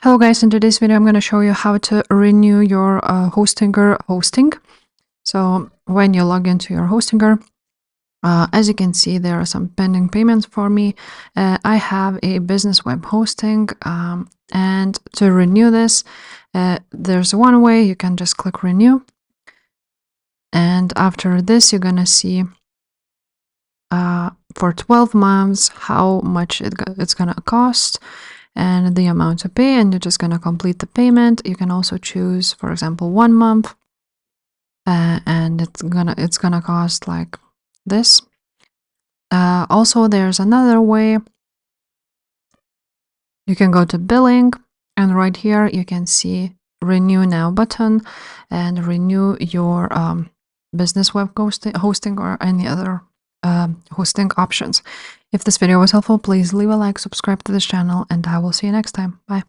Hello guys, in today's video I'm going to show you how to renew your Hostinger hosting. So when you log into your Hostinger, as you can see, there are some pending payments for me. I have a business web hosting, and to renew this, there's one way. You can just click renew, and after this you're going to see for 12 months how much it's going to cost and the amount to pay, and you're just going to complete the payment. You can also choose, for example, 1 month, and it's gonna cost like this. Also, there's another way. You can go to billing, and right here you can see renew now button and renew your business web hosting or any other hosting options. If this video was helpful, please leave a like, subscribe to this channel, and I will see you next time. Bye.